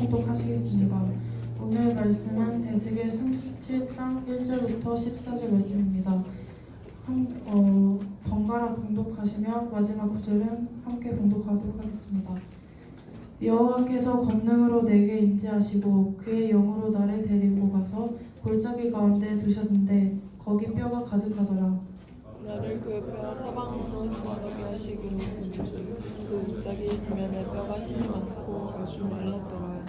봉독하시겠습니다. 오늘 말씀은 에스겔 37장 1절부터 14절 말씀입니다. 번갈아 봉독하시며 마지막 구절은 함께 봉독하도록 하겠습니다. 여호와께서 권능으로 내게 임재하시고 그의 영으로 나를 데리고 가서 골짜기 가운데 두셨는데 거기 뼈가 가득하더라. 나를 그 뼈 사방으로 지나가게 하시기로 그 골짜기 지면에 뼈가 심이 많고 아주 말랐더라.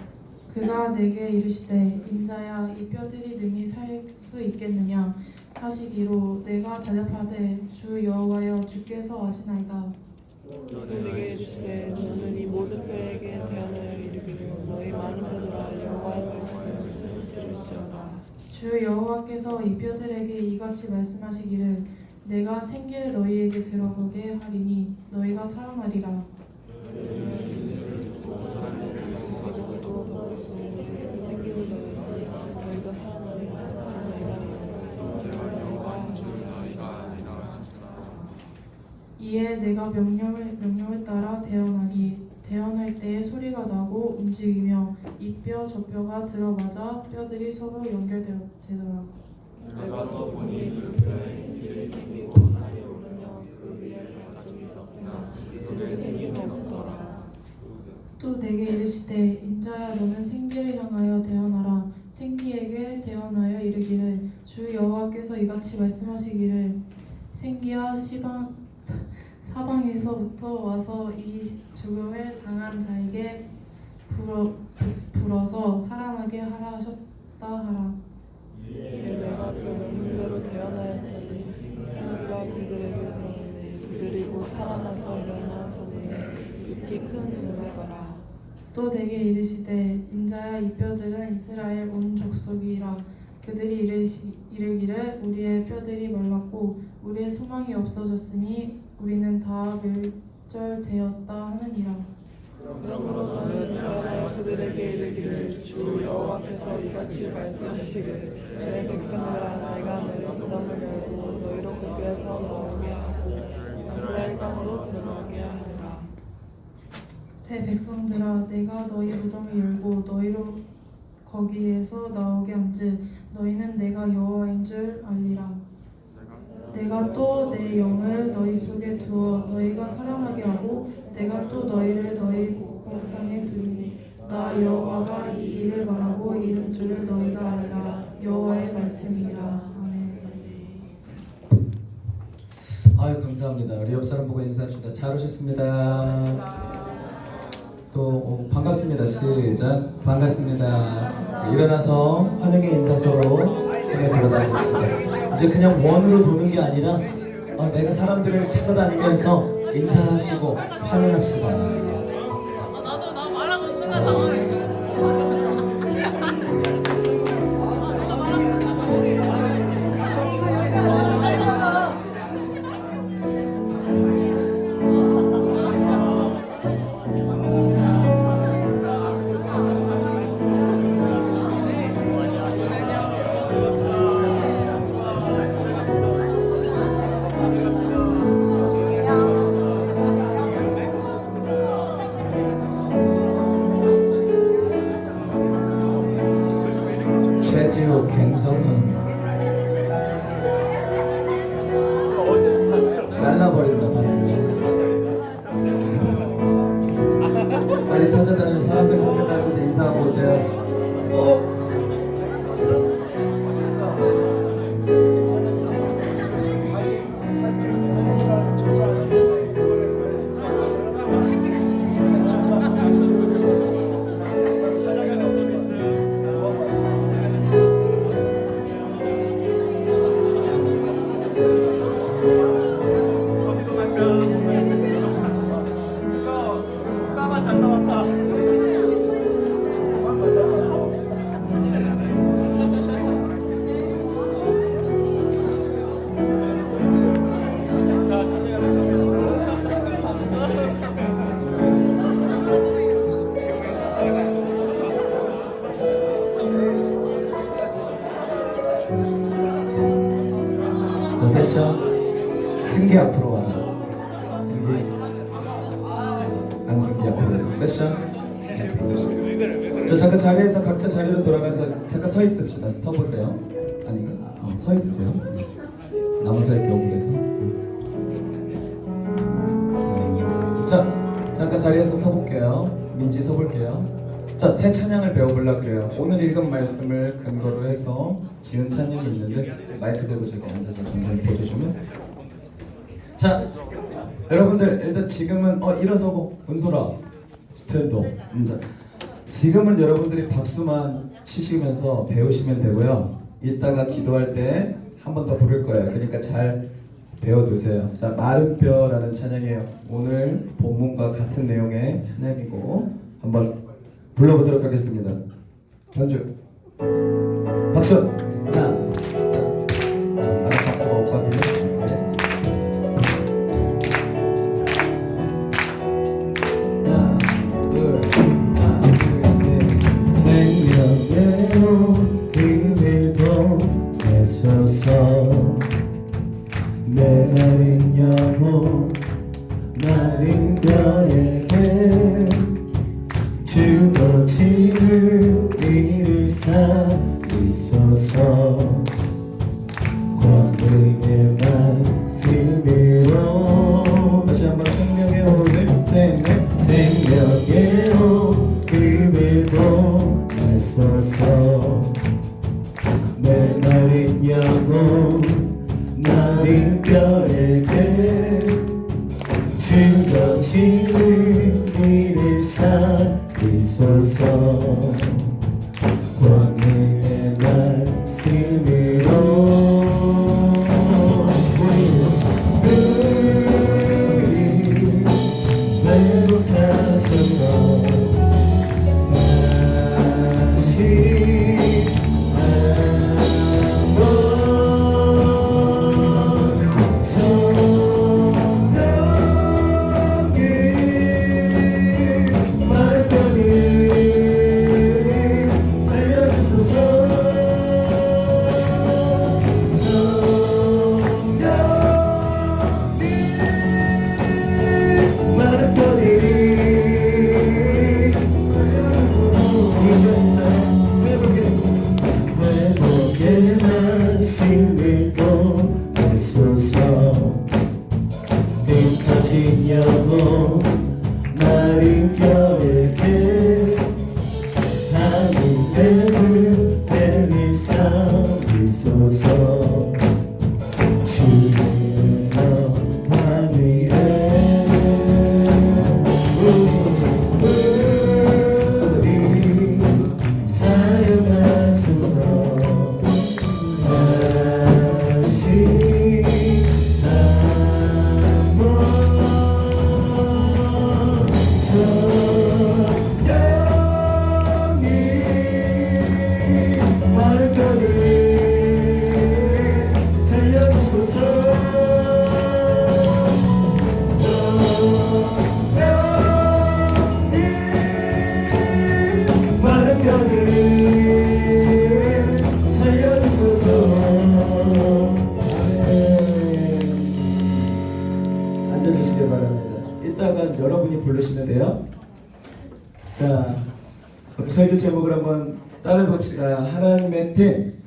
그가 내게 이르시되 인자야 이 뼈들이 능히 살 수 있겠느냐 하시기로 내가 대답하되 주 여호와여 주께서 아시나이다. 내게 이르시되 너는 이 모든 뼈에게 대언하여 이르기를 너희 많은 뼈들아 여호와의 말씀을 들을지어다. 주 여호와께서 이 뼈들에게 이같이 말씀하시기를 내가 생기를 너희에게 들어보게 하리니 너희가 살아나리라. 너희가 살아나리라. 이에 내가 명령을 따라 대언하니 대언할 때에 소리가 나고 움직이며 이 뼈 저 뼈가 들어맞아 뼈들이 서로 연결되더라. 내가 또 보니 그 뼈에 힘줄이 생기고 살이 오르며 그 위에 가죽이 덮이나 그들이 생김이 없더라. 또 내게 이르시되 인자야 너는 생기를 향하여 대언하라. 생기에게 대언하여 이르기를 주 여호와께서 이같이 말씀하시기를 생기야 사방에서부터 와서 이 죽음을 당한 자에게 불어서 살아나게 하라 하셨다 하라. 내가 그 명령대로 대언하였더니 생기가 그들에게 들어가니 그들이 곧 살아나서 일어나서는데 깊이 큰 문제더라. 또 내게 이르시되 인자야 이 뼈들은 이스라엘 온 족속이라. 그들이 이르기를 우리의 뼈들이 말랐고 우리의 소망이 없어졌으니 우리는 다 멸절되었다 하느니라. 그러므로 너는 대언하여 그들에게 이르기를 주 여호와께서 이같이 말씀하시기를 내 백성들아 내가 너희 무덤을 열고 너희로 거기에서 나오게 하고 이스라엘 땅으로 들어가게 하리라. 대 백성들아 내가 너희 무덤을 열고 너희로 거기에서 나오게 한즉 너희는 내가 여호와인 줄 알리라. 내가 또 내 영을 너희 속에 두어 너희가 살아나게 하고 내가 또 너희를 너희 곡곡 땅에 두리니 나 여호와가 이 일을 말하고 이른 줄을 너희가 알리라. 여호와의 말씀이라. 아멘. 아유 감사합니다. 우리 옆 사람 보고 인사합시다. 잘 오셨습니다. 또 반갑습니다. 시작. 반갑습니다. 일어나서 환영의 인사 서로 함께 돌아다니겠습니다. 이제 그냥 원으로 도는 게 아니라 내가 사람들을 찾아다니면서 인사하시고 환영합시다. 나도 나 말하고 있으면 당황해. 최지호 갱성은 잘라버린다 반죽. 빨리 찾아다니는 사람들 찾아다니면서 인사하고 오세요. 저 세션 승기 앞으로 와라. 승기 안 승기 앞으로 세션 자, 잠깐 자리에서 각자 자리로 돌아가서 잠깐 서 있읍시다. 서 보세요. 아닌가? 서 있으세요. 남아서 이렇게 억울해서. 자, 잠깐 자리에서 서 볼게요. 민지 서 볼게요. 자, 새 찬양을 배워보려고 그래요. 오늘 읽은 말씀을 근거로 해서 지은 찬양이 있는데 마이크 들고 제가 앉아서 전사를 보여주시면. 자, 여러분들 일단 지금은 일어서고 은솔아 스탠드업. 자, 지금은 여러분들이 박수만 치시면서 배우시면 되고요. 이따가 기도할 때 한 번 더 부를 거예요. 그러니까 잘 배워두세요. 자, 마른 뼈라는 찬양이에요. 오늘 본문과 같은 내용의 찬양이고 한번 불러보도록 하겠습니다. 반주 박수. 하나 나가 박수가 엇박이네. 내 마른 영혼 마른 뼈에게 주어지는 이를 살리소서 권능의 말씀으로 다시 한번 생명의 호흡을 생명의 호흡을 보내소서 내 마른 영혼 마른 뼈에게 주어지는 이를 살리소서 권능의 말씀으로 우리 회복하소서 다시 영혼 마른 뼈에게 하늘의 뱀을 삼으소서 주의 하늘에 우리 사용하소서 다시 앉아주시기 바랍니다. 이따가 여러분이 부르시면 돼요. 자, 오늘 설교 제목을 한번 따라 봅시다. 하나님의 뜻.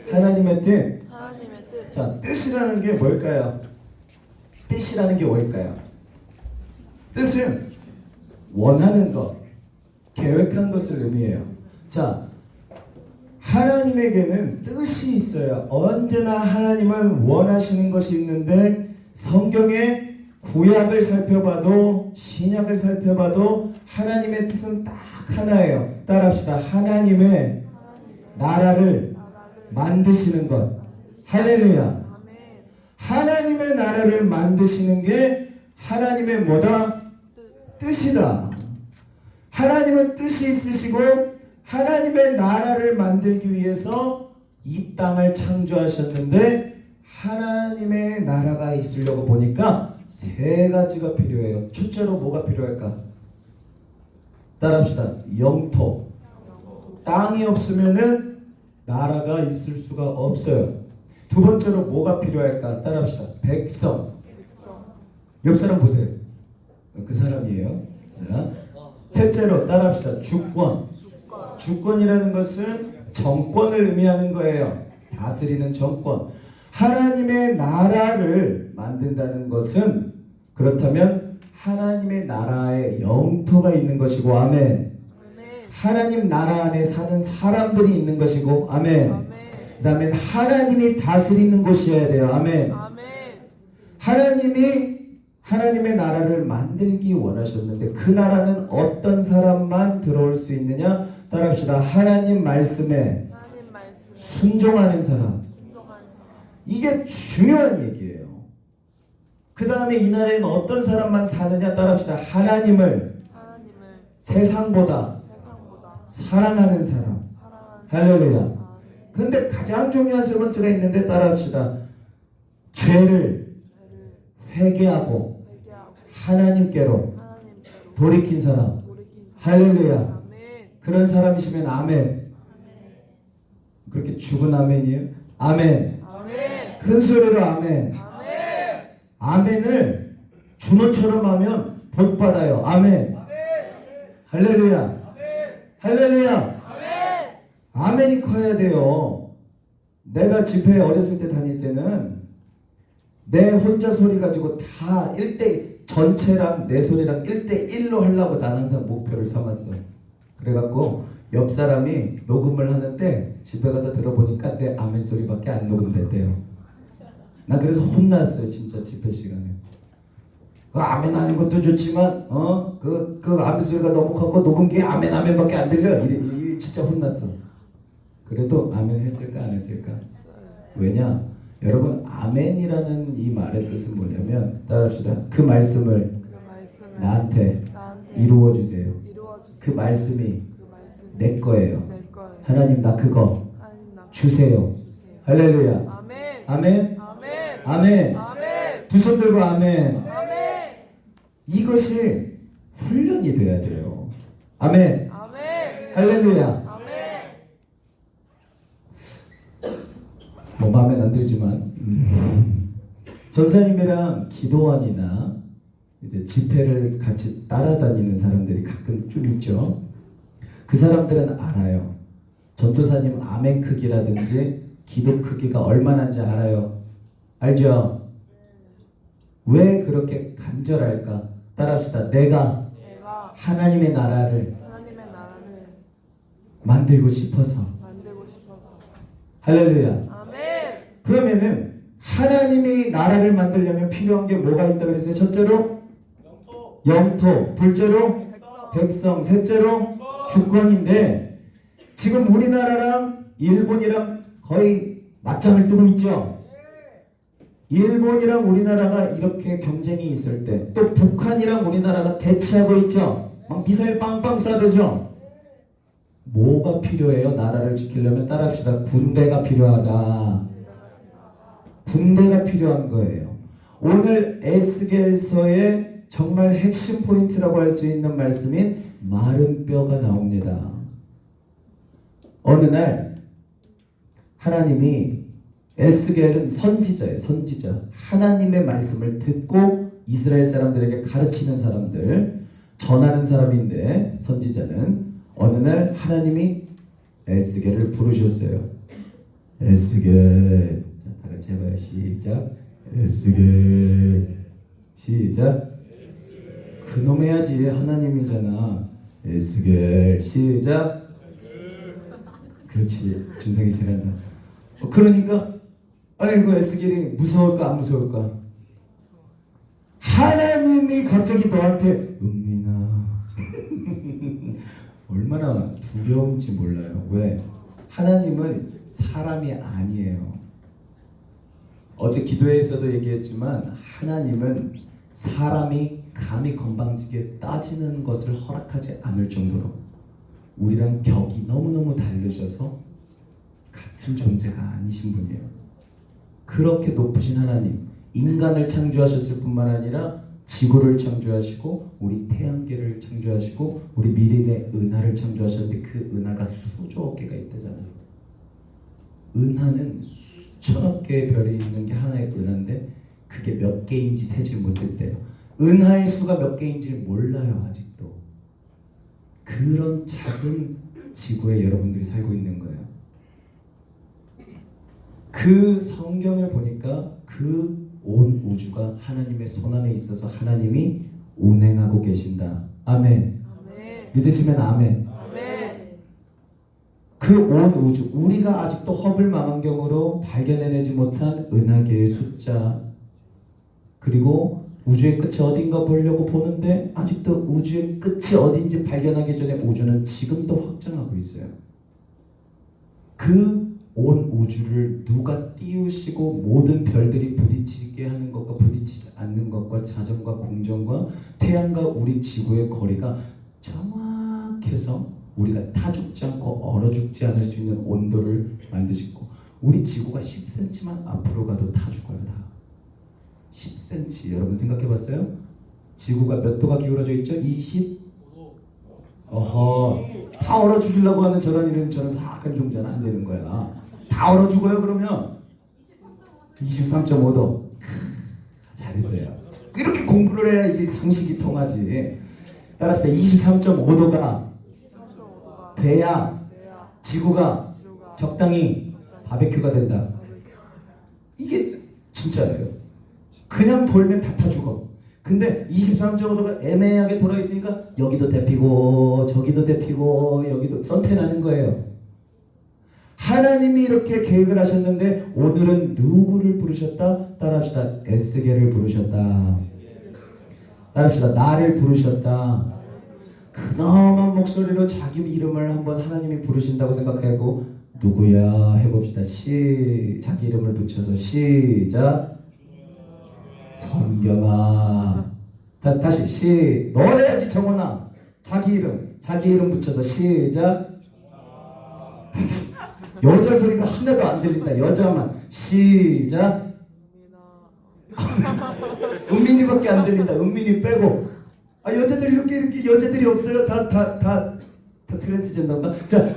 하나님의 뜻. 하나님의 뜻. 자, 뜻이라는 게 뭘까요? 뜻이라는 게 뭘까요? 뜻은 원하는 것, 계획한 것을 의미해요. 자, 하나님에게는 뜻이 있어요. 언제나 하나님은 원하시는 것이 있는데 성경의 구약을 살펴봐도 신약을 살펴봐도 하나님의 뜻은 딱 하나예요. 따라합시다. 하나님의 나라를 만드시는 것. 할렐루야. 하나님의 나라를 만드시는 게 하나님의 뭐다? 뜻이다. 하나님은 뜻이 있으시고 하나님의 나라를 만들기 위해서 이 땅을 창조하셨는데 하나님의 나라가 있으려고 보니까 세 가지가 필요해요. 첫째로 뭐가 필요할까? 따라합시다. 영토. 땅이 없으면은 나라가 있을 수가 없어요. 두 번째로 뭐가 필요할까? 따라합시다. 백성. 옆 사람 보세요. 그 사람이에요. 자, 셋째로 따라합시다. 주권. 주권이라는 것은 정권을 의미하는 거예요. 다스리는 정권. 하나님의 나라를 만든다는 것은 그렇다면 하나님의 나라에 영토가 있는 것이고 아멘. 아멘. 하나님 나라 안에 사는 사람들이 있는 것이고 아멘. 아멘. 그 다음에 하나님이 다스리는 곳이어야 돼요. 아멘. 아멘. 하나님이 하나님의 나라를 만들기 원하셨는데 그 나라는 어떤 사람만 들어올 수 있느냐? 따라합시다. 하나님 말씀에 하나님 말씀에 순종하는 사람. 순종하는 사람. 이게 중요한 얘기예요. 그 다음에 이 나라에는 어떤 사람만 사느냐? 따라합시다. 하나님을 하나님을 세상보다 세상보다 사랑하는 사람. 사랑하는 할렐루야. 아멘. 근데 가장 중요한 세 번째가 있는데 따라합시다. 죄를 죄를 회개하고 회개하고 하나님께로 하나님께로 돌이킨 사람. 돌이킨 사람. 할렐루야. 아멘. 그런 사람이시면 아멘. 그렇게 죽은 아멘이에요? 아멘. 아멘. 큰 소리로 아멘. 아멘. 아멘을 준호처럼 하면 복 받아요. 아멘. 할렐루야. 할렐루야. 아멘이 커야 돼요. 내가 집회에 어렸을 때 다닐 때는 내 혼자 소리 가지고 다 1대 전체랑 내 소리랑 1대1로 하려고 난 항상 목표를 삼았어. 그래갖고 옆 사람이 녹음을 하는데 집에 가서 들어보니까 내 아멘 소리밖에 안 녹음됐대요. 나 그래서 혼났어요. 진짜 집회 시간에. 그 아멘 하는 것도 좋지만 그 아멘 소리가 너무 커서 녹음기에 아멘밖에 안 들려. 이래 진짜 혼났어. 그래도 아멘 했을까 안 했을까? 왜냐? 여러분 아멘이라는 이 말의 뜻은 뭐냐면 따라합시다. 그 말씀을 그 말씀을 나한테 나한테 이루어 주세요. 이루어주세요. 그 말씀이 그 말씀이 내 거예요. 내 거예요. 하나님 나 그거 하나님 나 주세요. 주세요. 할렐루야. 아멘. 아멘. 아멘. 아멘. 아멘. 두 손 들고 아멘. 아멘. 이것이 훈련이 돼야 돼요. 아멘. 아멘. 할렐루야. 아멘. 뭐 마음에 안 들지만 전사님이랑 기도원이나 이제 집회를 같이 따라다니는 사람들이 가끔 좀 있죠. 그 사람들은 알아요. 전도사님 아멘 크기라든지 기도 크기가 얼마나인지 알아요. 알죠? 왜 그렇게 간절할까? 따라합시다. 내가 하나님의 나라를 하나님의 나라를 만들고 싶어서. 만들고 싶어서. 할렐루야. 아멘. 그러면은 하나님이 나라를 만들려면 필요한 게 뭐가 있다 그랬어요? 첫째로 영토, 둘째로 백성, 셋째로 주권인데 지금 우리나라랑 일본이랑 거의 맞짱을 뜨고 있죠. 일본이랑 우리나라가 이렇게 경쟁이 있을 때 또 북한이랑 우리나라가 대치하고 있죠. 막 미사일 빵빵 쏴대죠. 뭐가 필요해요? 나라를 지키려면 따라합시다. 군대가 필요하다. 군대가 필요한 거예요. 오늘 에스겔서의 정말 핵심 포인트라고 할 수 있는 말씀인 마른 뼈가 나옵니다. 어느 날 하나님이 에스겔은 선지자예요. 선지자. 하나님의 말씀을 듣고 이스라엘 사람들에게 가르치는 사람들, 전하는 사람인데 선지자는 어느 날 하나님이 에스겔을 부르셨어요. 에스겔. 자, 다 같이 해봐요. 시작. 에스겔. 시작. 그놈 해야지. 하나님이잖아. 에스겔. 시작. 그렇지. 준성이 잘한다. 그러니까 아이고 에스겔이 무서울까 안 무서울까? 하나님이 갑자기 너한테 은민아 얼마나 두려운지 몰라요. 왜? 하나님은 사람이 아니에요. 어제 기도회에서도 얘기했지만 하나님은 사람이 감히 건방지게 따지는 것을 허락하지 않을 정도로 우리랑 격이 너무너무 다르셔서 같은 존재가 아니신 분이에요. 그렇게 높으신 하나님, 인간을 창조하셨을 뿐만 아니라 지구를 창조하시고 우리 태양계를 창조하시고 우리 미래의 은하를 창조하셨는데 그 은하가 수조억 개가 있다잖아요. 은하는 수천억 개의 별이 있는 게 하나의 은하인데 그게 몇 개인지 세질 못했대요. 은하의 수가 몇 개인지를 몰라요. 아직도. 그런 작은 지구에 여러분들이 살고 있는 거예요. 그 성경을 보니까 그 온 우주가 하나님의 손안에 있어서 하나님이 운행하고 계신다. 아멘. 아멘. 믿으시면 아멘. 아멘. 그 온 우주, 우리가 아직도 허블 망원경으로 발견해내지 못한 은하계의 숫자, 그리고 우주의 끝이 어딘가 보려고 보는데 아직도 우주의 끝이 어딘지 발견하기 전에 우주는 지금도 확장하고 있어요. 그 온 우주를 누가 띄우시고 모든 별들이 부딪히게 하는 것과 부딪히지 않는 것과 자전과 공전과 태양과 우리 지구의 거리가 정확해서 우리가 타 죽지 않고 얼어 죽지 않을 수 있는 온도를 만드시고, 우리 지구가 10cm만 앞으로 가도 타 죽어요. 다 10cm. 여러분 생각해 봤어요? 지구가 몇 도가 기울어져 있죠? 25도. 어허, 다 얼어 죽이려고 하는 저런 일은 저런 사악한 종자는 안 되는 거야. 다 얼어 죽어요. 그러면 23.5도. 잘했어요. 이렇게 공부를 해야 이게 상식이 통하지. 따라서 23.5도가 돼야 지구가 적당히 바베큐가 된다. 이게 진짜예요. 그냥 돌면 다 타 죽어. 근데 23.5도가 애매하게 돌아 있으니까 여기도 데피고 저기도 데피고 여기도 선택하는 거예요. 하나님이 이렇게 계획을 하셨는데 오늘은 누구를 부르셨다? 따라합시다. 에스겔을 부르셨다. 따라합시다. 나를 부르셨다. 근엄한 목소리로 자기 이름을 한번 하나님이 부르신다고 생각하고 누구야 해봅시다. 자기 이름을 붙여서 시작. 성경아. 다시 너 해야지. 정원아. 자기 이름 붙여서 시작. 여자 소리가 하나도 안 들린다. 여자만. 시작. 은민이밖에 안 들린다. 은민이 빼고. 아, 여자들 이렇게 여자들이 없어요. 다 트랜스젠더인가? 자,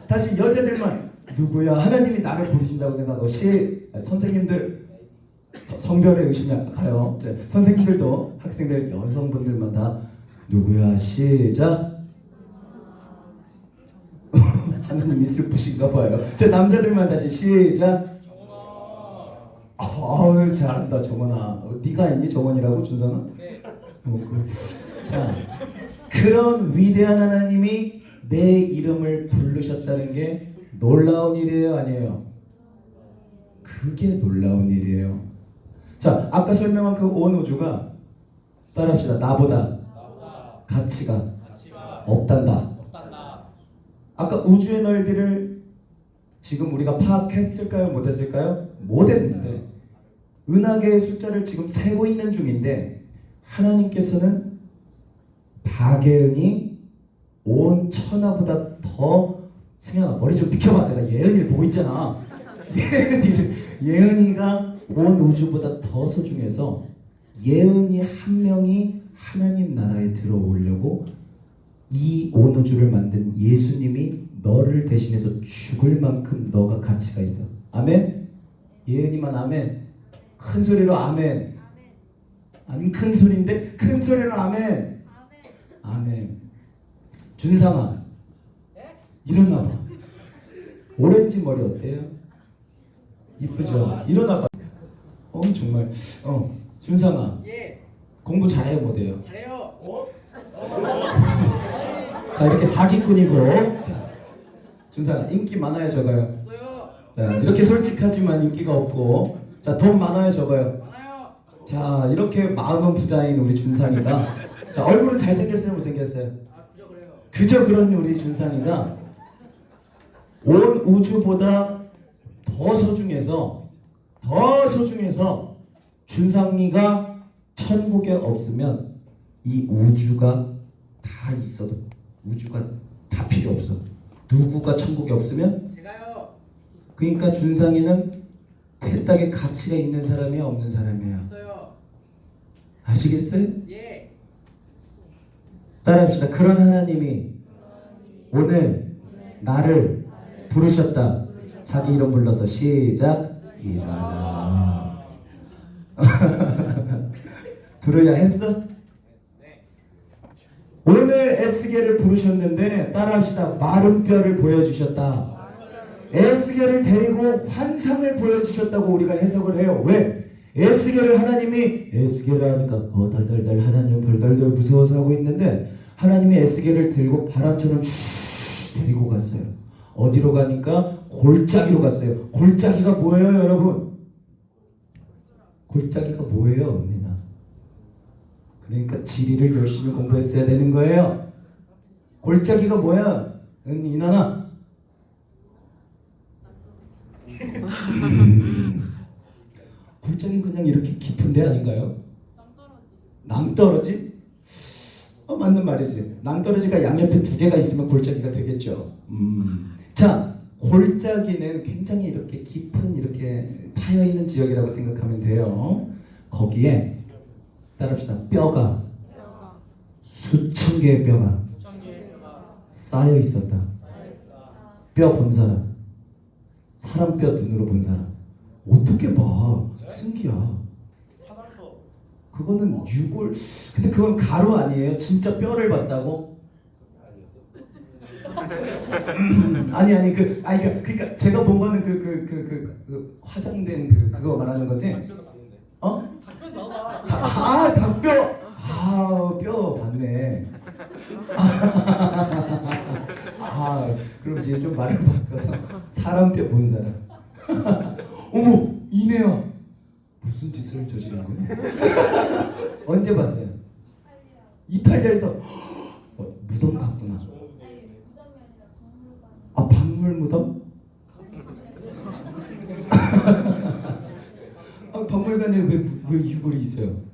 다시 여자들만. 누구야? 하나님이 나를 부르신다고 생각하고 선생님들 성별의 의심이 가요. 자, 선생님들도 학생들 여성분들만 다 누구야? 시작. 하나님이 슬프신가 봐요. 자, 남자들만 다시 시작. 어우, 잘한다 정원아. 네가 있니 정원이라고 준성아? 네. 자, 그런 위대한 하나님이 내 이름을 부르셨다는 게 놀라운 일이에요, 아니에요? 그게 놀라운 일이에요. 자, 아까 설명한 그 온 우주가 따라합시다. 나보다 가치가 없단다. 아까 우주의 넓이를 지금 우리가 파악했을까요? 못했을까요? 못했는데 은하계의 숫자를 지금 세고 있는 중인데 하나님께서는 박예은이 온 천하보다 더, 승현아 머리 좀 비켜봐. 내가 예은이를 보고 있잖아. 예은이가 온 우주보다 더 소중해서 예은이 한 명이 하나님 나라에 들어오려고 이 온 우주를 만든 예수님이 너를 대신해서 죽을 만큼 너가 가치가 있어. 아멘? 예은이만 아멘. 큰 소리로 아멘. 아니 큰 소리인데 큰 소리로 아멘. 아멘. 준상아 일어나봐. 오렌지 머리 어때요? 이쁘죠? 일어나봐. 정말 준상아 공부 잘해요 못해요? 잘해요. 자, 이렇게 사기꾼이고. 자, 준상아 인기 많아요 적어요? 없어요. 자, 이렇게 솔직하지만 인기가 없고. 자, 돈 많아요 적어요? 많아요. 자, 이렇게 마음은 부자인 우리 준상이가, 자, 얼굴은 잘생겼어요 못생겼어요? 그저 그래요. 그저 그런 우리 준상이가 온 우주보다 더 소중해서 준상이가 천국에 없으면 이 우주가 다 있어도 우주가 다 필요 없어. 누구가 천국에 없으면? 제가요. 그러니까 준상이는 대딱에 가치가 있는 사람이야 없는 사람이야? 없어요. 아시겠어요? 예. 따라합시다. 그런 하나님이 오늘 나를 부르셨다. 자기 이름 불러서 시작. 일어나. 들어야 했어? 네. 오늘 오늘 에스겔을 부르셨는데 따라합시다. 마른 뼈를 보여주셨다. 에스겔을 데리고 환상을 보여주셨다고 우리가 해석을 해요. 왜? 에스겔을 하나님이 에스겔을 하니까 덜덜덜 하나님 덜덜덜 무서워서 하고 있는데 하나님이 에스겔을 들고 바람처럼 슈 데리고 갔어요. 어디로 가니까 골짜기로 갔어요. 골짜기가 뭐예요, 여러분? 골짜기가 뭐예요, 은민아? 그러니까 지리를 열심히 공부했어야 되는 거예요. 골짜기가 뭐야, 인아나? 골짜기 그냥 이렇게 깊은 데 아닌가요? 낭떠러지? 맞는 말이지. 낭떠러지가 양옆에 두 개가 있으면 골짜기가 되겠죠. 자, 골짜기는 굉장히 이렇게 깊은 이렇게 파여 있는 지역이라고 생각하면 돼요. 거기에 따라합시다. 뼈가 수천 개의 뼈가 쌓여 있었다. 뼈 본 사람, 사람 뼈 눈으로 본 사람 어떻게 봐? 승기야. 그거는 유골. 근데 그건 가루 아니에요? 진짜 뼈를 봤다고? 아니 그러니까 제가 본 거는 그 화장된 그거 말하는 거지? 어? 닭뼈. 뼈 봤네. 그럼 이제 좀 말을 바꿔서 사람 뼈 본 사람. 어머, 이내야. 무슨 짓을 저지른 거니? 언제 봤어요? 이탈리아에서 무덤 갔구나. 박물 무덤? 박물관에 왜 유골이 있어요?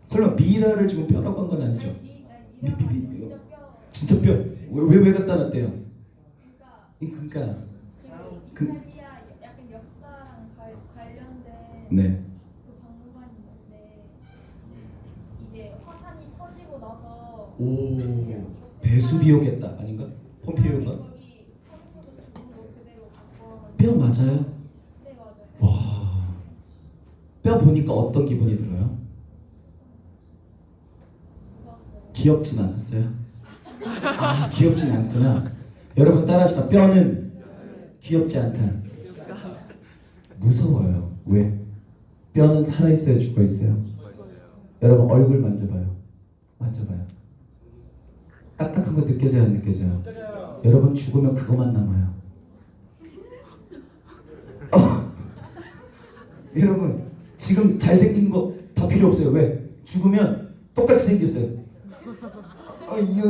설마 미이라를 지금 뼈라고 한 건 아니죠? 진짜 뼈. 왜 갖다 놨대요? 그러니까 이탈리아 약간 역사랑 관련된 네. 그 박물관이 있는데 이제 화산이 터지고 나서 베수비오겠다 아닌가? 폼페이오인가? 거기 펼쳐서 죽은 거 그대로 갖고 와가지고. 뼈 맞아요? 네, 맞아요. 와, 뼈 보니까 어떤 기분이 들어요? 무서웠어요. 귀엽진 않았어요? 귀엽진 않구나. 여러분 따라합시다. 뼈는 귀엽지 않다. 무서워요. 왜? 뼈는 살아있어요, 죽어있어요? 여러분 얼굴 만져봐요. 만져봐요. 딱딱한 거 느껴져요, 안 느껴져요? 여러분 죽으면 그거만 남아요. 여러분 지금 잘생긴 거 다 필요 없어요. 왜? 죽으면 똑같이 생겼어요.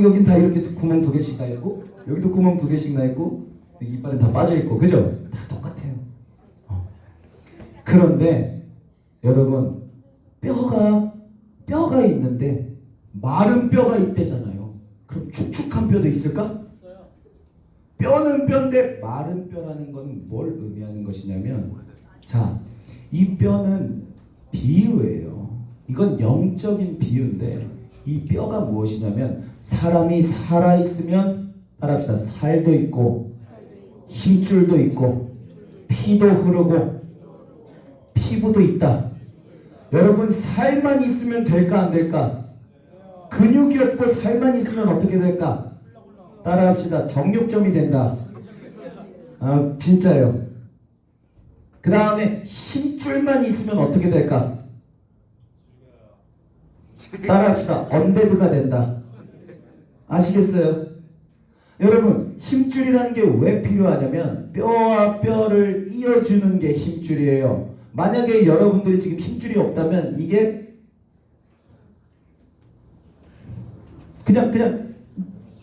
여긴 다 이렇게 구멍 2개씩 나 있고 여기도 구멍 2개씩 나 있고 여기 이빨은 다 빠져 있고, 그죠? 다 똑같아요. 그런데 여러분 뼈가 있는데 마른 뼈가 있대잖아요. 그럼 축축한 뼈도 있을까? 뼈는 뼈인데 마른 뼈라는 거는 뭘 의미하는 것이냐면, 자, 이 뼈는 비유예요. 이건 영적인 비유인데 이 뼈가 무엇이냐면 사람이 살아있으면 따라합시다. 살도 있고 힘줄도 있고 피도 흐르고 피부도 있다. 여러분 살만 있으면 될까 안 될까? 근육이 없고 살만 있으면 어떻게 될까? 따라합시다. 정육점이 된다. 진짜요. 그 다음에 힘줄만 있으면 어떻게 될까? 따라합시다. 언데드가 된다. 아시겠어요? 여러분 힘줄이라는 게 왜 필요하냐면 뼈와 뼈를 이어주는 게 힘줄이에요. 만약에 여러분들이 지금 힘줄이 없다면 이게 그냥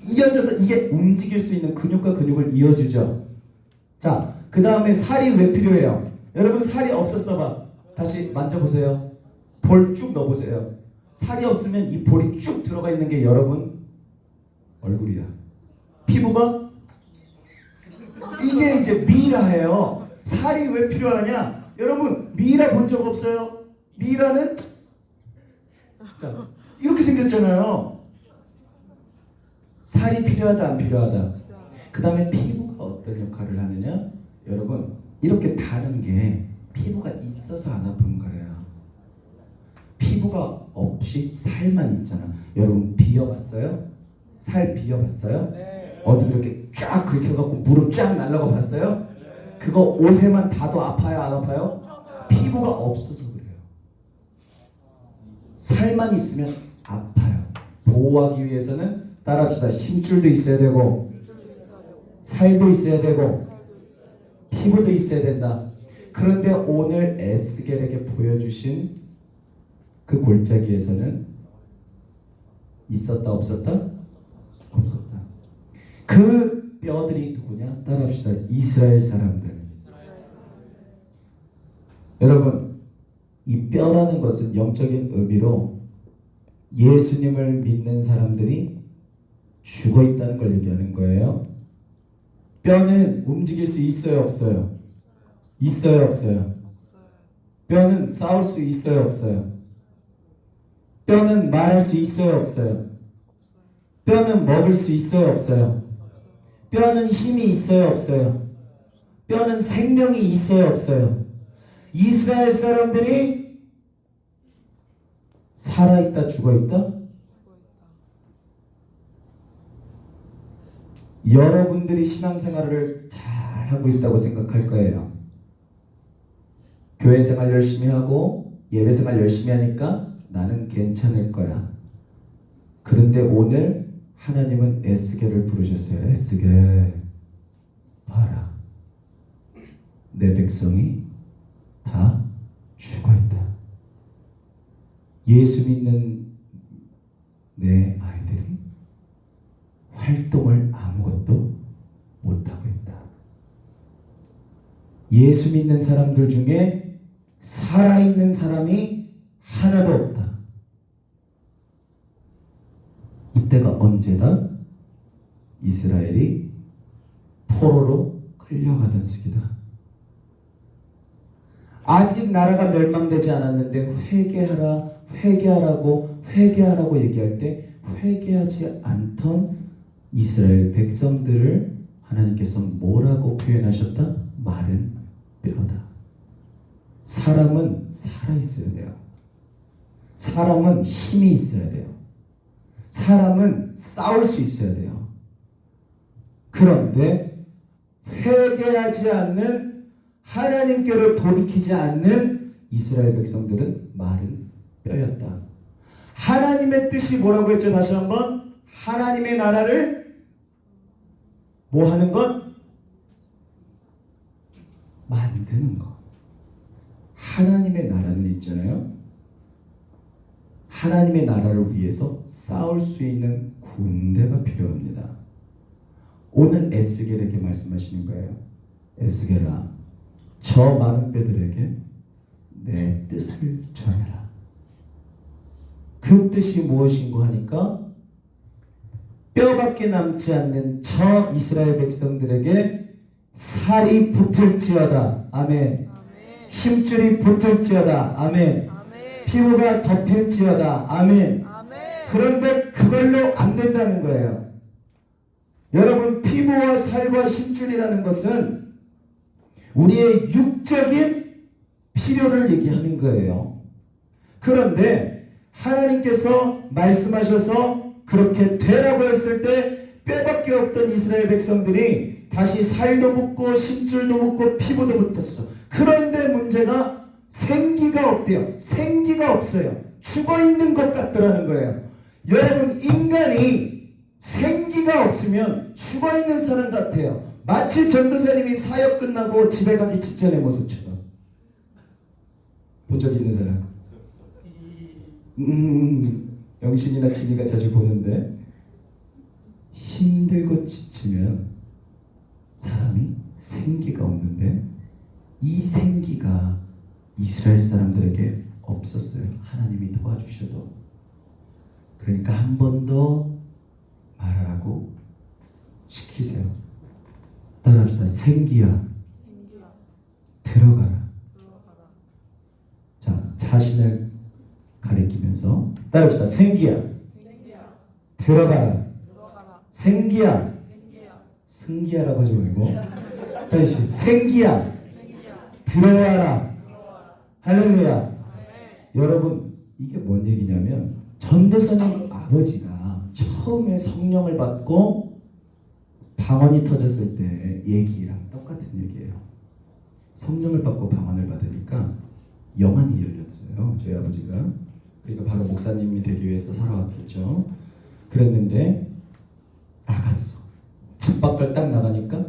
이어져서 이게 움직일 수 있는 근육과 근육을 이어주죠. 자, 그 다음에 살이 왜 필요해요? 여러분 살이 없었어 봐. 다시 만져보세요. 볼 쭉 넣어보세요. 살이 없으면 이 볼이 쭉 들어가 있는 게 여러분 얼굴이야. 피부가 이게 이제 미라예요. 살이 왜 필요하냐? 여러분 미라 본 적 없어요? 미라는 자 이렇게 생겼잖아요. 살이 필요하다 안 필요하다? 그 다음에 피부가 어떤 역할을 하느냐? 여러분 이렇게 다른 게 피부가 있어서 안 아픈 거예요. 피부가 없이 살만 있잖아. 여러분 비어봤어요? 살 비어봤어요? 어디 그렇게 쫙 긁혀갖고 무릎 쫙 날라가 봤어요? 그거 옷에만 닿아도 아파요? 안 아파요? 피부가 없어서 그래요. 살만 있으면 아파요. 보호하기 위해서는 따라합시다. 심줄도 있어야 되고 살도 있어야 되고 피부도 있어야 된다. 그런데 오늘 에스겔에게 보여주신 그 골짜기에서는 있었다 없었다? 없었다. 그 뼈들이 누구냐? 따라합시다. 이스라엘 사람들. 여러분, 이 뼈라는 것은 영적인 의미로 예수님을 믿는 사람들이 죽어 있다는 걸 얘기하는 거예요. 뼈는 움직일 수 있어요, 없어요? 있어요, 없어요? 뼈는 싸울 수 있어요, 없어요? 뼈는 말할 수 있어요, 없어요? 뼈는 먹을 수 있어요, 없어요? 뼈는 힘이 있어요, 없어요? 뼈는 생명이 있어요, 없어요? 이스라엘 사람들이 살아있다, 죽어있다? 여러분들이 신앙생활을 잘하고 있다고 생각할 거예요. 교회생활 열심히 하고 예배생활 열심히 하니까 나는 괜찮을 거야. 그런데 오늘 하나님은 에스겔을 부르셨어요. 에스겔, 봐라. 내 백성이 다 죽어있다. 예수 믿는 내 아이들이 활동을 아무것도 못하고 있다. 예수 믿는 사람들 중에 살아있는 사람이 하나도 없다. 이때가 언제다? 이스라엘이 포로로 끌려가던 시기다. 아직 나라가 멸망되지 않았는데 회개하라고 얘기할 때 회개하지 않던 이스라엘 백성들을 하나님께서 뭐라고 표현하셨다? 마른 뼈다. 사람은 살아있어야 돼요. 사람은 힘이 있어야 돼요. 사람은 싸울 수 있어야 돼요. 그런데 회개하지 않는, 하나님께로 돌이키지 않는 이스라엘 백성들은 마른 뼈였다. 하나님의 뜻이 뭐라고 했죠? 다시 한번. 하나님의 나라를 뭐 하는 것? 만드는 것. 하나님의 나라는 있잖아요. 하나님의 나라를 위해서 싸울 수 있는 군대가 필요합니다. 오늘 에스겔에게 말씀하시는 거예요. 에스겔아, 저 많은 뼈들에게 내 뜻을 전해라. 그 뜻이 무엇인고 하니까 뼈밖에 남지 않는 저 이스라엘 백성들에게 살이 붙을지어다. 아멘. 힘줄이 붙을지어다. 아멘. 피부가 덮일지어다. 아멘. 그런데 그걸로 안 된다는 거예요. 여러분, 피부와 살과 힘줄이라는 것은 우리의 육적인 필요를 얘기하는 거예요. 그런데 하나님께서 말씀하셔서 그렇게 되라고 했을 때 뼈밖에 없던 이스라엘 백성들이 다시 살도 붙고 힘줄도 붙고 피부도 붙었어. 그런데 문제가 생기가 없대요. 생기가 없어요. 죽어있는 것 같더라는 거예요. 여러분, 인간이 생기가 없으면 죽어있는 사람 같아요. 마치 전도사님이 사역 끝나고 집에 가기 직전의 모습처럼. 본 적 있는 사람? 영신이나 진이가 자주 보는데, 힘들고 지치면 사람이 생기가 없는데 이 생기가 이스라엘 사람들에게 없었어요. 하나님이 도와주셔도. 그러니까 한 번 더 말하라고 시키세요. 따라합시다. 생기야, 들어가라. 자, 자신을 가리키면서 따라합시다. 생기야, 들어가라. 생기야, 승기야라고 하지 말고 다시 생기야, 들어와라. 할렐루야. 여러분, 이게 뭔 얘기냐면 전도사님 아버지가 처음에 성령을 받고 방언이 터졌을 때 얘기랑 똑같은 얘기예요. 성령을 받고 방언을 받으니까 영안이 열렸어요. 저희 아버지가. 그러니까 바로 목사님이 되기 위해서 살아왔겠죠. 그랬는데 나갔어. 집 밖을 딱 나가니까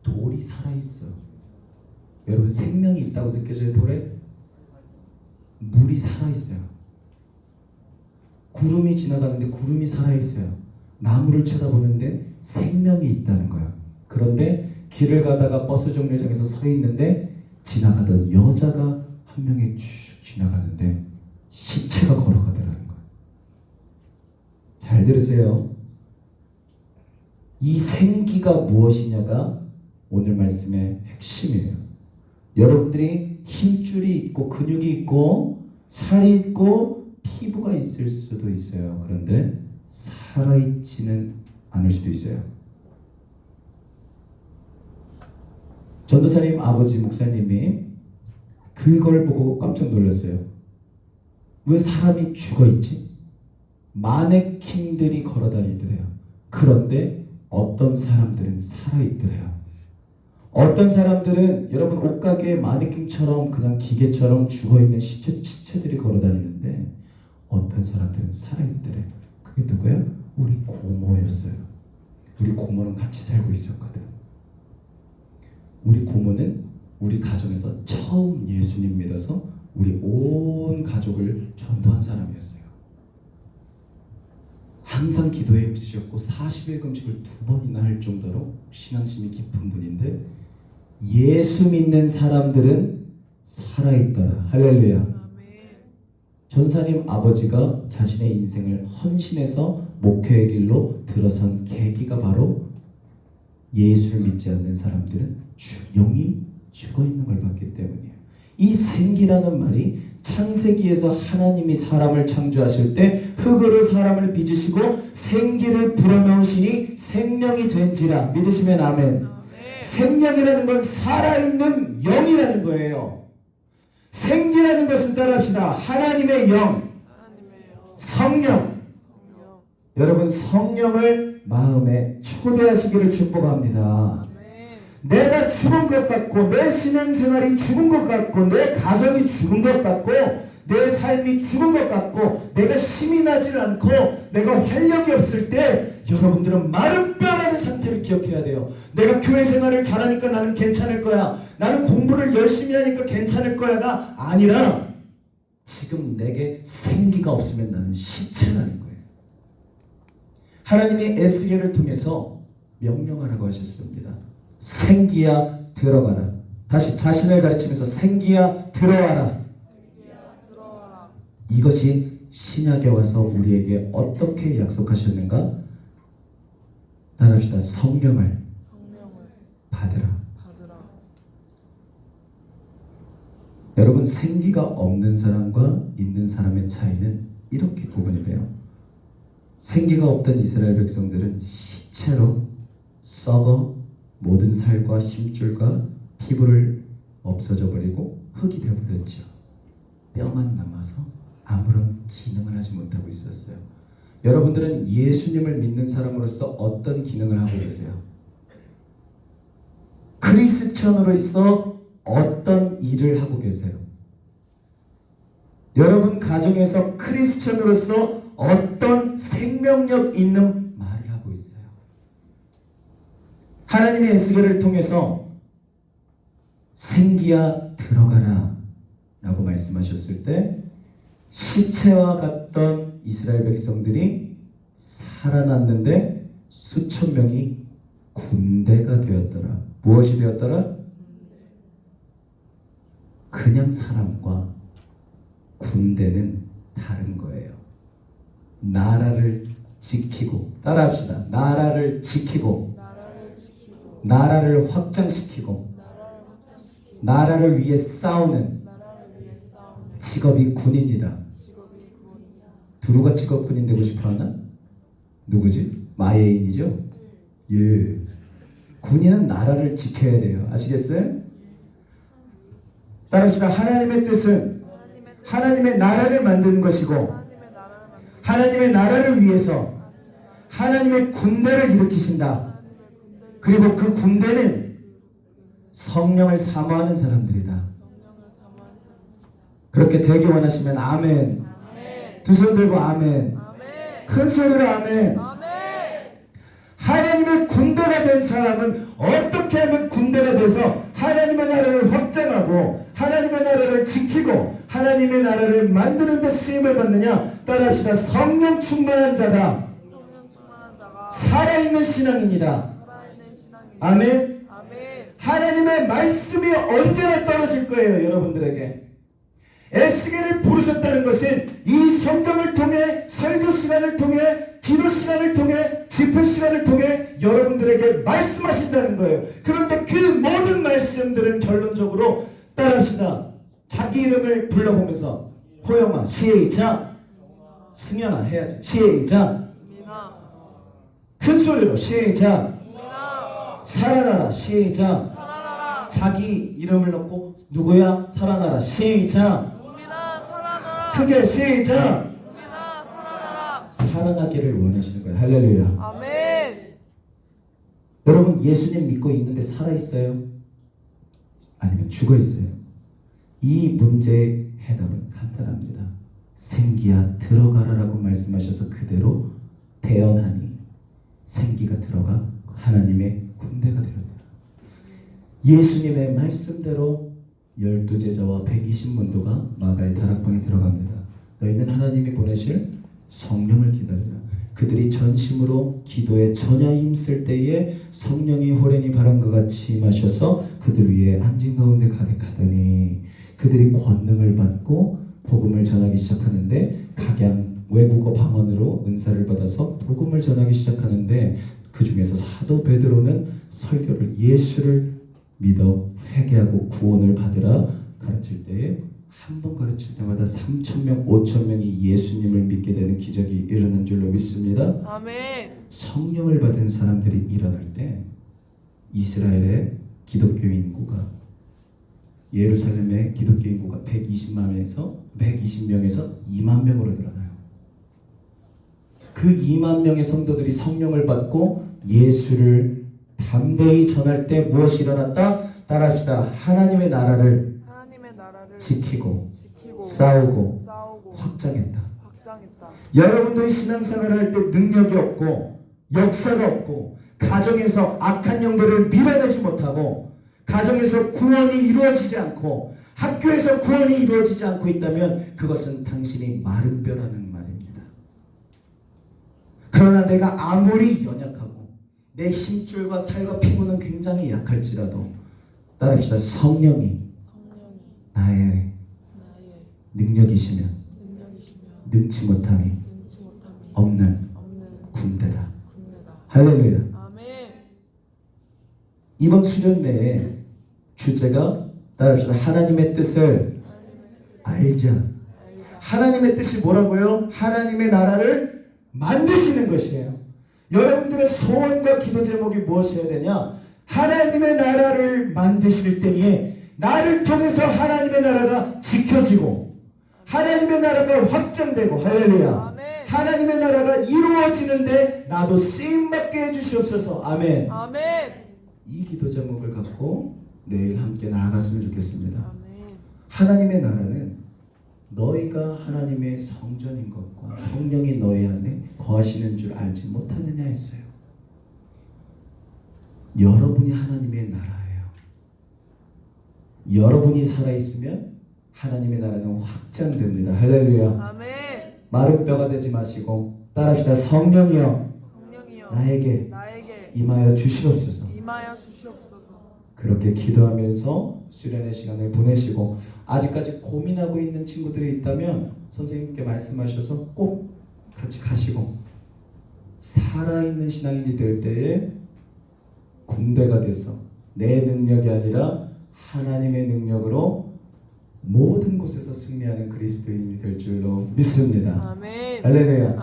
돌이 살아있어. 여러분 생명이 있다고 느껴져요? 돌에? 물이 살아있어요. 구름이 지나가는데 구름이 살아있어요. 나무를 쳐다보는데 생명이 있다는 거예요. 그런데 길을 가다가 버스 정류장에서 서 있는데 지나가던 여자가 한 명이 쭉 지나가는데 시체가 걸어가더라는 거예요. 잘 들으세요. 이 생기가 무엇이냐가 오늘 말씀의 핵심이에요. 여러분들이 힘줄이 있고 근육이 있고 살이 있고 피부가 있을 수도 있어요. 그런데 살아있지는 않을 수도 있어요. 전도사님 아버지 목사님이 그걸 보고 깜짝 놀랐어요. 왜 사람이 죽어있지? 마네킹들이 걸어다니더래요. 그런데 어떤 사람들은 살아있더래요. 어떤 사람들은 여러분 옷가게에 마네킹처럼 그냥 기계처럼 죽어있는 시체들이 걸어다니는데 어떤 사람들은 살아있더래. 그게 누구야? 우리 고모였어요. 우리 고모랑 같이 살고 있었거든. 우리 고모는 우리 가정에서 처음 예수님 믿어서 우리 온 가족을 전도한 사람이었어요. 항상 기도에 힘쓰셨고 40일 금식을 2번이나 할 정도로 신앙심이 깊은 분인데 예수 믿는 사람들은 살아있더라. 할렐루야. 전사님 아버지가 자신의 인생을 헌신해서 목회의 길로 들어선 계기가 바로 예수를 믿지 않는 사람들은 영이 죽어있는 걸 봤기 때문이에요. 이 생기라는 말이 창세기에서 하나님이 사람을 창조하실 때 흙으로 사람을 빚으시고 생기를 불어넣으시니 생명이 된지라. 믿으시면 아멘. 생명이라는 건 살아있는 영이라는 거예요. 생기라는 것은 따라합시다. 하나님의 영, 성령. 여러분 성령을 마음에 초대하시기를 축복합니다. 내가 죽은 것 같고 내 신앙생활이 죽은 것 같고 내 가정이 죽은 것 같고 내 삶이 죽은 것 같고 내가 힘이 나질 않고 내가 활력이 없을 때 여러분들은 마른 뼈라는 상태를 기억해야 돼요. 내가 교회 생활을 잘하니까 나는 괜찮을 거야. 나는 공부를 열심히 하니까 괜찮을 거야가 아니라 지금 내게 생기가 없으면 나는 시체라는 거예요. 하나님이 에스겔을 통해서 명령하라고 하셨습니다. 생기야 들어가라. 다시 자신을 가르치면서 생기야 들어와라. 이것이 신약에 와서 우리에게 어떻게 약속하셨는가? 따라합시다. 성령을 받으라. 여러분 생기가 없는 사람과 있는 사람의 차이는 이렇게 구분이 돼요. 생기가 없던 이스라엘 백성들은 시체로 썩어 모든 살과 힘줄과 피부를 없어져 버리고 흙이 되어버렸죠. 뼈만 남아서 아무런 기능을 하지 못하고 있었어요. 여러분들은 예수님을 믿는 사람으로서 어떤 기능을 하고 계세요? 크리스천으로서 어떤 일을 하고 계세요? 여러분 가정에서 크리스천으로서 어떤 생명력 있는 말을 하고 있어요? 하나님의 에스겔을 통해서 생기야 들어가라 라고 말씀하셨을 때 시체와 같던 이스라엘 백성들이 살아났는데 수천 명이 군대가 되었더라. 무엇이 되었더라? 그냥 사람과 군대는 다른 거예요. 나라를 지키고, 따라합시다. 나라를 지키고, 나라를 확장시키고, 나라를 위해 싸우는 직업이 군인이다. 두루가 직업 군인 되고 싶어 하나? 누구지? 마예인이죠? 예. 군인은 나라를 지켜야 돼요. 아시겠어요? 따라합시다. 하나님의 뜻은 하나님의 나라를 만드는 것이고 하나님의 나라를 만들고 하나님의 나라를 위해서 하나님의 군대를 일으키신다. 하나님의 군대를 그리고 그 군대는 성령을 사모하는 사람들이다. 성령을 사모하는 사람입니다. 그렇게 되기 원하시면 아멘. 아멘. 두 손 들고 아멘. 아멘. 큰 소리로 아멘. 아멘. 하나님의 군대가 된 사람은 어떻게 하면 군대가 돼서 하나님의 나라를 확장하고 하나님의 나라를 지키고 하나님의 나라를 만드는 데 쓰임을 받느냐? 따라합시다. 성령 충만한 자가 성령 충만한 자가 살아있는 신앙입니다. 살아있는 신앙이 아멘. 아멘. 하나님의 말씀이 언제나 떨어질 거예요, 여러분들에게. 에스겔을 부르셨다는 것은 이 성경을 통해 설교 시간을 통해 기도 시간을 통해 집회 시간을 통해 여러분들에게 말씀하신다는 거예요. 그런데 그 모든 말씀들은 결론적으로 따라합시다. 자기 이름을 불러보면서 호영아 시작, 승현아 해야지 시작, 미나 큰 소리로 시작, 미나 살아나라 시작, 살아나라. 자기 이름을 넣고 누구야? 살아나라 시작, 미나 살아나라. 크게 시작. 미나 살아나라. 살아나기를 원하시는 거예요. 할렐루야. 아멘. 여러분 예수님 믿고 있는데 살아있어요? 아니면 죽어있어요? 이 문제의 해답은 간단합니다. 생기야 들어가라라고 말씀하셔서 그대로 태어나니 생기가 들어가 하나님의 군대가 되었다. 예수님의 말씀대로 12제자와 120문도가 마가의 다락방에 들어갑니다. 너희는 하나님이 보내실 성령을 기다리라. 그들이 전심으로 기도에 전야 힘쓸 때에 성령이 호련히 바람과 같이 임하셔서 그들 위에 앉은 가운데 가득하더니 그들이 권능을 받고 복음을 전하기 시작하는데 각양 외국어 방언으로 은사를 받아서 복음을 전하기 시작하는데 그 중에서 사도 베드로는 설교를 예수를 믿어 회개하고 구원을 받으라 가르칠 때에 한 번 가르칠 때마다 3,000명, 5,000명이 예수님을 믿게 되는 기적이 일어난 줄로 믿습니다. 아멘. 성령을 받은 사람들이 일어날 때 이스라엘의 기독교 인구가 예루살렘의 기독교 인구가 120명에서 2만 명으로 늘어나요. 그 2만 명의 성도들이 성령을 받고 예수를 담대히 전할 때 무엇이 일어났다? 따라합시다. 하나님의 나라를 지키고 싸우고 확장했다. 여러분들이 신앙생활을 할 때 능력이 없고 역사가 없고 가정에서 악한 영들을 밀어내지 못하고 가정에서 구원이 이루어지지 않고 학교에서 구원이 이루어지지 않고 있다면 그것은 당신이 마른 뼈라는 말입니다. 그러나 내가 아무리 연약하고 내 힘줄과 살과 피부는 굉장히 약할지라도 따라합시다. 성령이 나의 능력이시면 능치 못함이 없는 군대다. 할렐루야. 이번 수련 내에 주제가 따라합시다. 하나님의 뜻을 알자. 하나님의 뜻이 뭐라고요? 하나님의 나라를 만드시는 것이에요. 여러분들의 소원과 기도 제목이 무엇이어야 되냐? 하나님의 나라를 만드실 때에 나를 통해서 하나님의 나라가 지켜지고 하나님의 나라가 확장되고 할렐루야. 하나님의 나라가 이루어지는데 나도 쓰임받게 해주시옵소서. 아멘. 이 기도 제목을 갖고 내일 함께 나아갔으면 좋겠습니다. 하나님의 나라는 너희가 하나님의 성전인 것과 성령이 너희 안에 거하시는 줄 알지 못하느냐 했어요. 여러분이 하나님의 나라예요. 여러분이 살아있으면 하나님의 나라는 확장됩니다. 할렐루야. 마른 뼈가 되지 마시고 따라합시다. 성령이여 나에게 임하여 주시옵소서. 그렇게 기도하면서 수련의 시간을 보내시고 아직까지 고민하고 있는 친구들이 있다면 선생님께 말씀하셔서 꼭 같이 가시고 살아있는 신앙인이 될 때에 군대가 돼서 내 능력이 아니라 하나님의 능력으로 모든 곳에서 승리하는 그리스도인이 될 줄로 믿습니다. 할렐루야.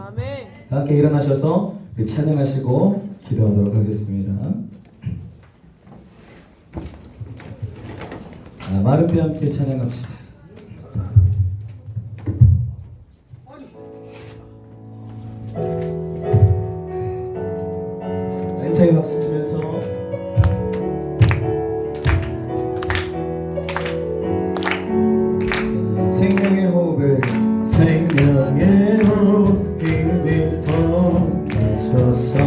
다 함께 일어나셔서 우리 찬양하시고 기도하도록 하겠습니다. 마른 뼈 함께 찬양합시다. 힘차게 박수 치면서 생명의 호흡을 생명의 호흡을 보내소서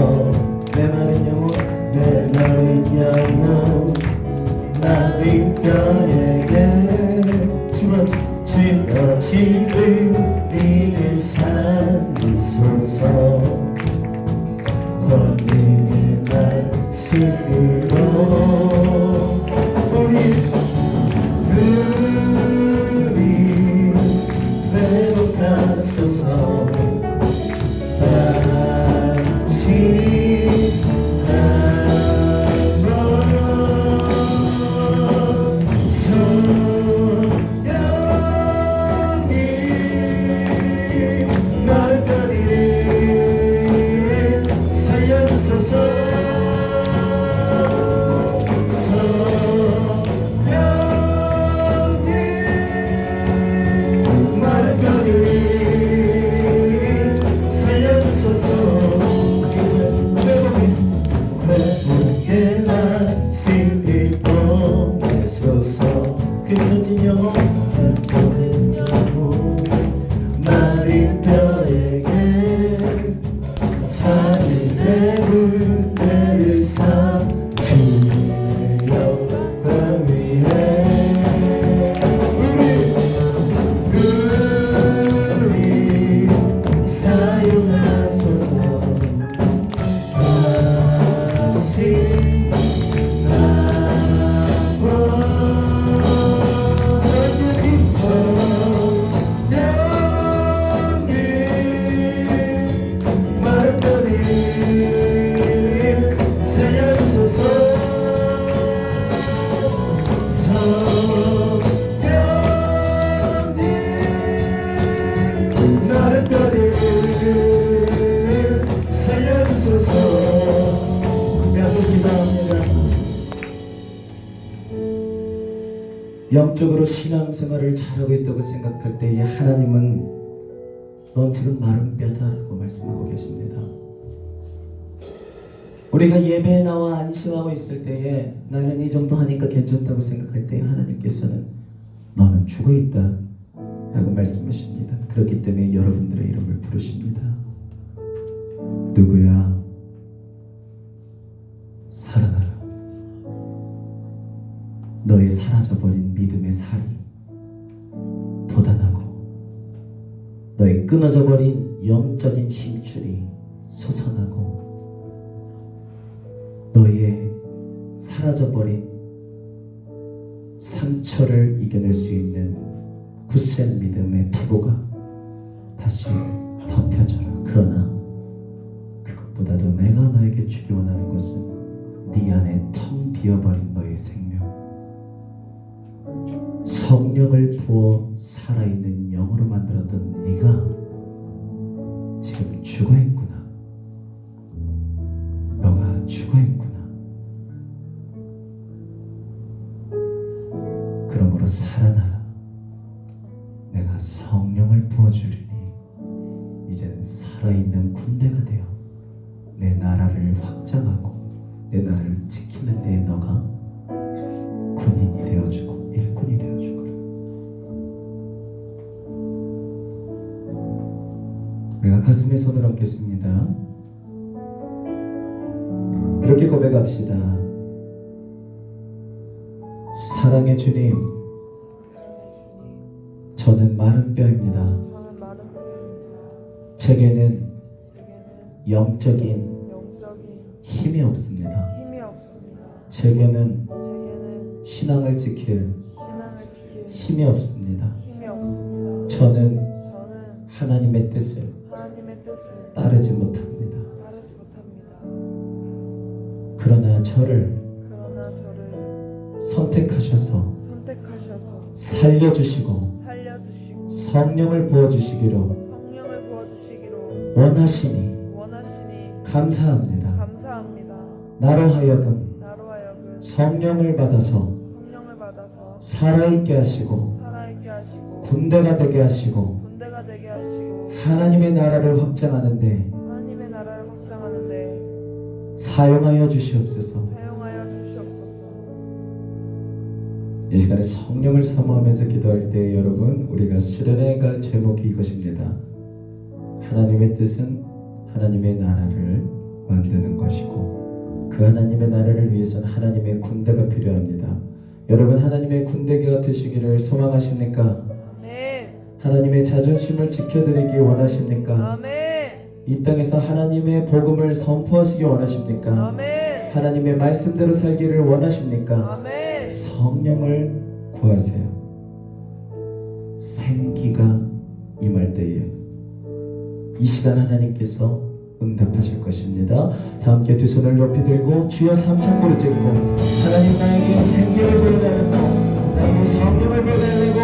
내 마른 영혼 내 마른 영혼 나의 뼈에게 주어진 의미를 살리소서 권능의 말씀으로 우리 회복하소서 다시 그쳐진 영혼 마른 뼈에게 하늘의 군대를 삼 주의 영광 위에 우리 사용하소서 다시 나를 뼈를 살려주소서 나도 기도합니다. 영적으로 신앙생활을 잘하고 있다고 생각할 때에 하나님은 넌 지금 마른 뼈다라고 말씀하고 계십니다. 우리가 예배에 나와 안심하고 있을 때에 나는 이 정도 하니까 괜찮다고 생각할 때 하나님께서는 너는 죽어있다 라고 말씀하십니다. 그렇기 때문에 여러분들의 이름을 부르십니다. 누구야? 살아나라. 너의 사라져버린 믿음의 살이 돋아나고 너의 끊어져버린 영적인 힘줄이 솟아나고 너의 사라져버린 상처를 이겨낼 수 있는 굳센 믿음의 피부가 다시 덮여져라. 그러나 그것보다도 내가 너에게 주기 원하는 것은 네 안에 텅 비어버린 너의 생명, 성령을 부어 살아있는 영으로 만들었던 네가 지금 죽어있구나. 너가 죽어있구나. 그러므로 살아나라. 내가 성령을 부어주리니 이젠 살아있는 군대가 되어 내 나라를 확장하고 내 나라를 지키는 데에 너가 군인이 되어주고 일꾼이 되어주거라. 우리가 가슴에 손을 얹겠습니다. 이렇게 고백합시다. 사랑의 주님, 저는 마른 뼈입니다. 저는 마른 뼈입니다. 제게는 제게는 영적인 영적인 힘이 없습니다. 힘이 없습니다. 제게는 제게는 신앙을 지킬 신앙을 지킬 힘이 없습니다. 힘이 없습니다. 저는 저는 하나님의 뜻을 하나님의 뜻을 따르지 못합니다. 따르지 못합니다. 그러나 저를 그러나 저를 선택하셔서 선택하셔서 살려주시고 살려주시고 성령을 부어주시기로 성령을 부어주시기로 원하시니 원하시니 감사합니다. 감사합니다. 나로 하여금 나로 하여금 성령을 받아서 성령을 받아서 살아있게 하시고 살아있게 하시고 군대가 되게 하시고 군대가 되게 하시고 하나님의 나라를 확장하는데 하나님의 나라를 확장하는데 사용하여 주시옵소서. 사용하여 주시옵소서. 이 시간에 성령을 사모하면서 기도할 때 여러분 우리가 수련해 갈 제목이 이것입니다. 하나님의 뜻은 하나님의 나라를 만드는 것이고 그 하나님의 나라를 위해서는 하나님의 군대가 필요합니다. 여러분 하나님의 군대가 되시기를 소망하십니까? 아멘. 하나님의 자존심을 지켜드리기 원하십니까? 아멘. 이 땅에서 하나님의 복음을 선포하시기 원하십니까? 아멘. 하나님의 말씀대로 살기를 원하십니까? 아멘. 성령을 구하세요. 생기가 임할 때에 이 시간 하나님께서 응답하실 것입니다. 다 함께 두 손을 높이 들고 주여 삼창고를 찍고 하나님 나에게 생기를 보여달라고 나에게 성령을 보여달라고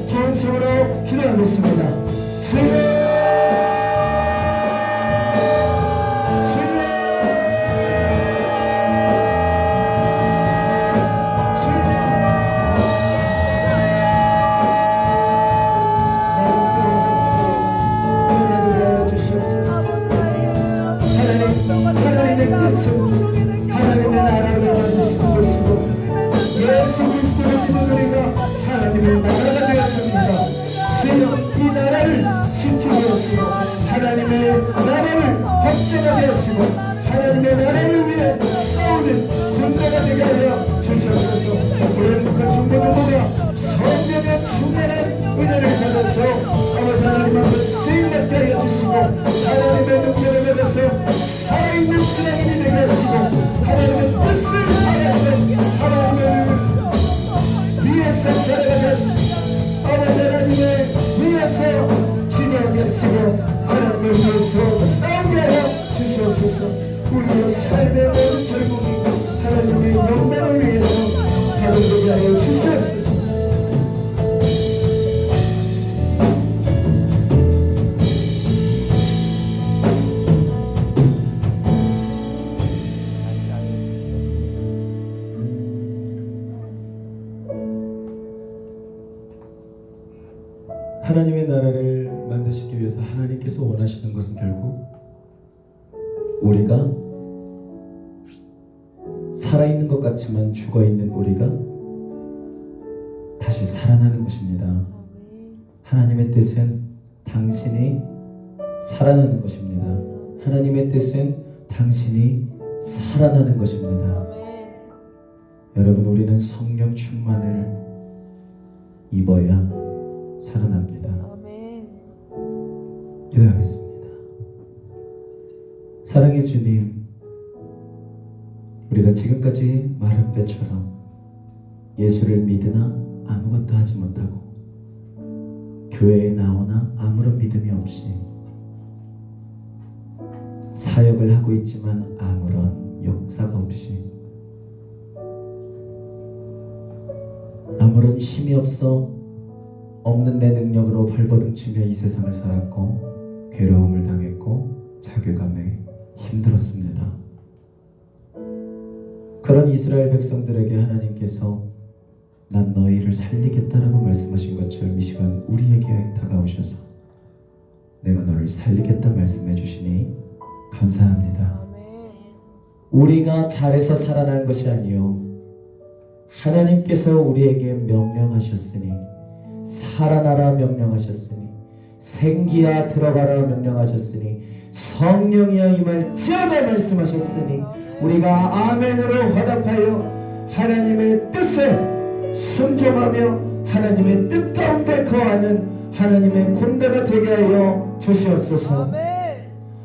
통성으로 기도하겠습니다. 주여 하나님의 뜻은 하나님의 나라를 만드시는 것이고 예수 그리스도를 믿는 우리가 하나님의 나라가 되었습니다. 주여 이 나라를 지키게 하시고 하나님의 나라를 확장하게 하시고 하나님의 나라를 위해 싸우는 군대가 되게 하여 주시옵소서. 우리 행복한 중보는 모두가 성령의 충만한 은혜를 받아서 아버지 하나님 앞에 쓰임받게 하여 주시고 하나님의 능력을 받아서 살아있는 신앙인이 되게 하시고 하나님의 뜻을 알아서 하나님을 위해서 살아가게 하시고 아버지 하나님을 위해서 기도하게 하시고 하나님을 위해서 싸우게 하여 주시옵소서. 우리의 삶의 모든 결국이 하나님의 영광을 위해서 가동되게 하여 주시옵소서. 하나님의 나라를 만드시기 위해서 하나님께서 원하시는 것은 결국 우리가 살아있는 것 같지만 죽어있는 우리가 다시 살아나는 것입니다. 하나님의 뜻은 당신이 살아나는 것입니다. 하나님의 뜻은 당신이 살아나는 것입니다. 여러분 우리는 성령 충만을 입어야 살아납니다. 기도하겠습니다. 사랑의 주님, 우리가 지금까지 마른 뼈처럼 예수를 믿으나 아무것도 하지 못하고 교회에 나오나 아무런 믿음이 없이 사역을 하고 있지만 아무런 역사가 없이 아무런 힘이 없어 없는 내 능력으로 발버둥치며 이 세상을 살았고 괴로움을 당했고 자괴감에 힘들었습니다. 그런 이스라엘 백성들에게 하나님께서 난 너희를 살리겠다라고 말씀하신 것처럼 이 시간 우리에게 다가오셔서 내가 너를 살리겠다 말씀해 주시니 감사합니다. 우리가 잘해서 살아난 것이 아니요 하나님께서 우리에게 명령하셨으니 살아나라 명령하셨으니 생기야 들어가라 명령하셨으니 성령이여 임할지어다 말씀하셨으니 우리가 아멘으로 화답하여 하나님의 뜻에 순종하며 하나님의 뜻 가운데 거하는 하나님의 군대가 되게 하여 주시옵소서.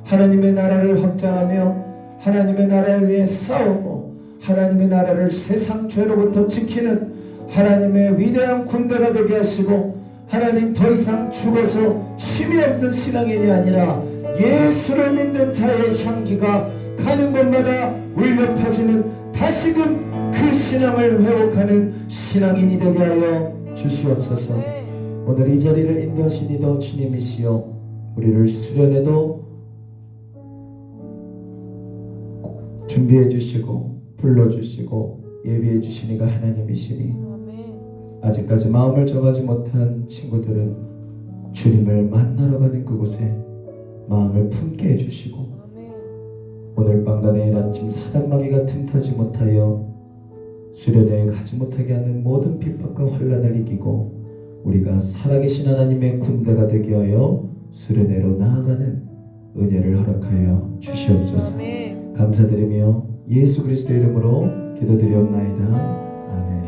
하나님의 나라를 확장하며 하나님의 나라를 위해 싸우고 하나님의 나라를 세상 죄로부터 지키는 하나님의 위대한 군대가 되게 하시고 하나님 더 이상 죽어서 힘이 없는 신앙인이 아니라 예수를 믿는 자의 향기가 가는 곳마다 울려 퍼지는 다시금 그 신앙을 회복하는 신앙인이 되게 하여 주시옵소서. 오늘 이 자리를 인도하시니도 주님이시여 우리를 수련회도 준비해 주시고 불러주시고 예비해 주시니가 하나님이시니 아직까지 마음을 정하지 못한 친구들은 주님을 만나러 가는 그곳에 마음을 품게 해주시고 오늘 밤과 내일 아침 사단마귀가 틈타지 못하여 수련회에 가지 못하게 하는 모든 핍박과 환난을 이기고 우리가 살아계신 하나님의 군대가 되게 하여 수련회로 나아가는 은혜를 허락하여 주시옵소서. 감사드리며 예수 그리스도 이름으로 기도드리옵나이다. 아멘.